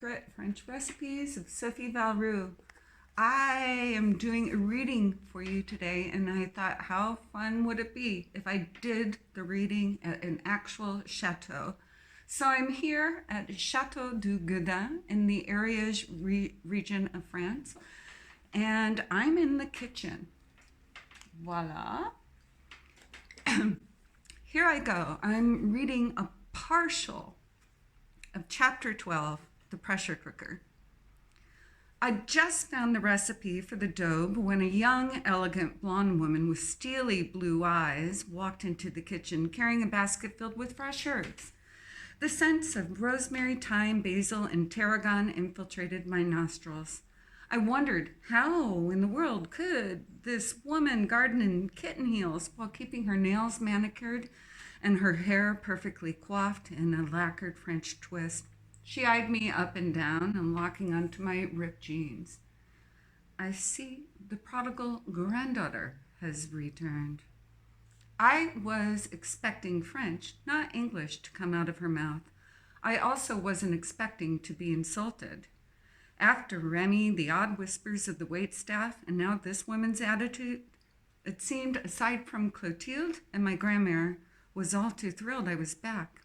Secret French Recipes of Sophie Valroux. I am doing a reading for you today, and I thought, how fun would it be if I did the reading at an actual chateau? So I'm here at Chateau du Gaudin in the Ariège region of France, and I'm in the kitchen. Voila. Here I go. I'm reading a partial of chapter 12, the pressure cooker. I just found the recipe for the daube when a young, elegant blonde woman with steely blue eyes walked into the kitchen carrying a basket filled with fresh herbs. The scents of rosemary, thyme, basil, and tarragon infiltrated my nostrils. I wondered how in the world could this woman garden in kitten heels while keeping her nails manicured and her hair perfectly coiffed in a lacquered French twist. She eyed me up and down and locking onto my ripped jeans. I see the prodigal granddaughter has returned. I was expecting French, not English, to come out of her mouth. I also wasn't expecting to be insulted. After Remy, the odd whispers of the waitstaff, and now this woman's attitude, it seemed, aside from Clotilde and my grandmère, was all too thrilled I was back.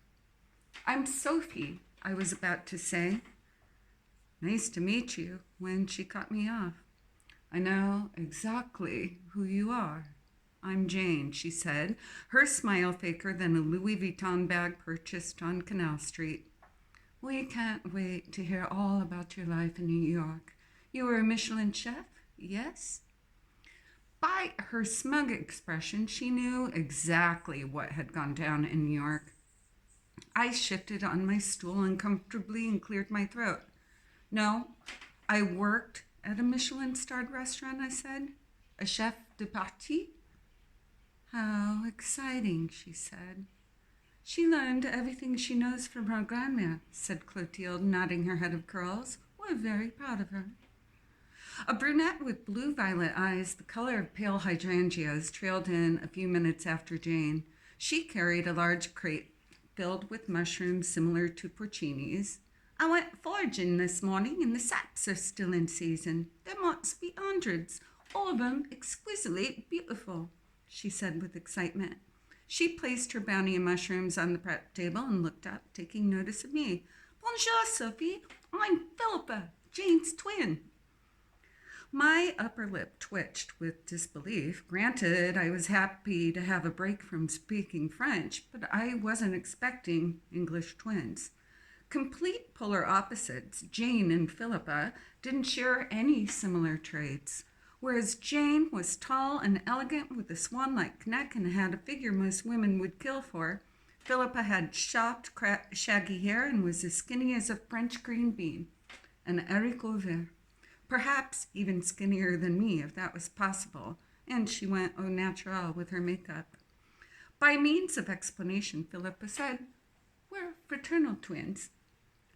"I'm Sophie," I was about to say. "Nice to meet you," when she cut me off. "I know exactly who you are. I'm Jane," she said, her smile faker than a Louis Vuitton bag purchased on Canal Street. "We can't wait to hear all about your life in New York. You were a Michelin chef, yes?" By her smug expression, she knew exactly what had gone down in New York. I shifted on my stool uncomfortably and cleared my throat. "No, I worked at a Michelin-starred restaurant," I said. "A chef de partie?" "How exciting," she said. "She learned everything she knows from her grandmère," said Clotilde, nodding her head of curls. "We're very proud of her." A brunette with blue-violet eyes, the color of pale hydrangeas, trailed in a few minutes after Jane. She carried a large crate filled with mushrooms similar to porcinis. "I went foraging this morning, and the saps are still in season. There must be hundreds, all of them exquisitely beautiful," she said with excitement. She placed her bounty of mushrooms on the prep table and looked up, taking notice of me. "Bonjour, Sophie. I'm Philippa, Jane's twin." My upper lip twitched with disbelief. Granted, I was happy to have a break from speaking French, but I wasn't expecting English twins. Complete polar opposites, Jane and Philippa didn't share any similar traits. Whereas Jane was tall and elegant with a swan-like neck and had a figure most women would kill for, Philippa had chopped, shaggy hair and was as skinny as a French green bean, an haricot vert. Perhaps even skinnier than me, if that was possible, and she went au naturel with her makeup. By means of explanation, Philippa said, "We're fraternal twins."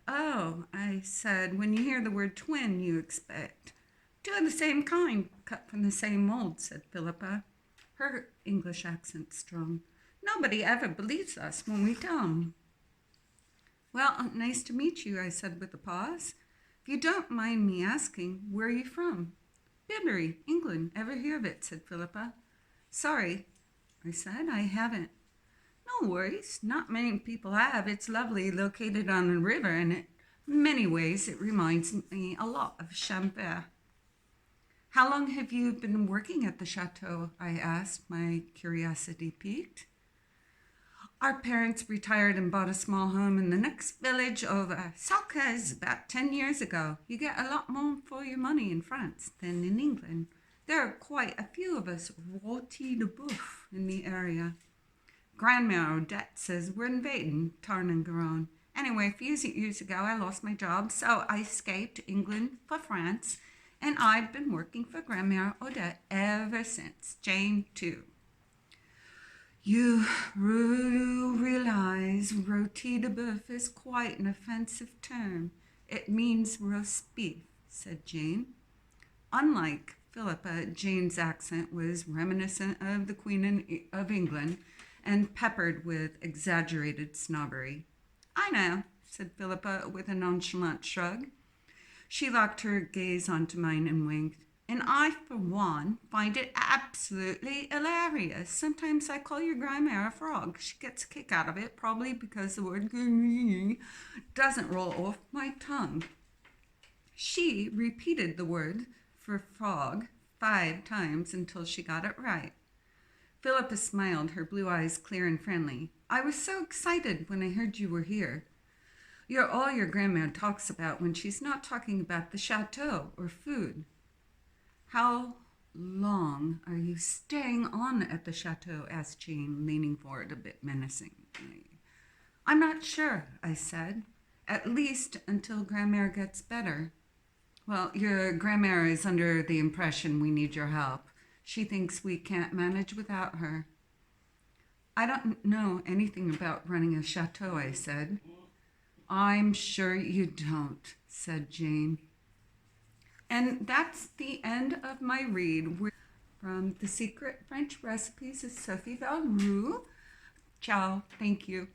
"Oh," I said, "when you hear the word twin, you expect..." "Two of the same kind, cut from the same mold," said Philippa, her English accent strong. "Nobody ever believes us when we tell them." "Well, nice to meet you," I said with a pause. "If you don't mind me asking, where are you from?" "Bilberry, England. Ever hear of it?" said Philippa. "Sorry," I said, "I haven't." "No worries. Not many people have. It's lovely, located on a river, and in many ways it reminds me a lot of Champère." "How long have you been working at the chateau?" I asked, my curiosity piqued. "Our parents retired and bought a small home in the next village over. Salcaz, about 10 years ago. You get a lot more for your money in France than in England. There are quite a few of us rôti de boeuf in the area. Grandmère Odette says we're invading Tarn and Garonne. Anyway, a few years ago I lost my job, so I escaped England for France, and I've been working for Grandmère Odette ever since. Jane, too." You realize rôti de boeuf is quite an offensive term. It means roast beef," said Jane. Unlike Philippa, Jane's accent was reminiscent of the Queen of England and peppered with exaggerated snobbery. "I know," said Philippa with a nonchalant shrug. She locked her gaze onto mine and winked. And I, for one, find it absolutely hilarious. Sometimes I call your grandma a frog. She gets a kick out of it, probably because the word doesn't roll off my tongue. She repeated the word for frog 5 times until she got it right. Philippa smiled, her blue eyes clear and friendly. I was so excited when I heard you were here. You're all your grandma talks about when she's not talking about the chateau or food. How long are you staying on at the chateau? Asked Jane, leaning forward a bit menacingly. I'm not sure, I said. At least until Grandmère gets better. Well, your Grandmère is under the impression we need your help. She thinks we can't manage without her. I don't know anything about running a chateau, I said. I'm sure you don't, said Jane. And that's the end of my read. From The Secret French Recipes of Sophie Valroux. Ciao. Thank you.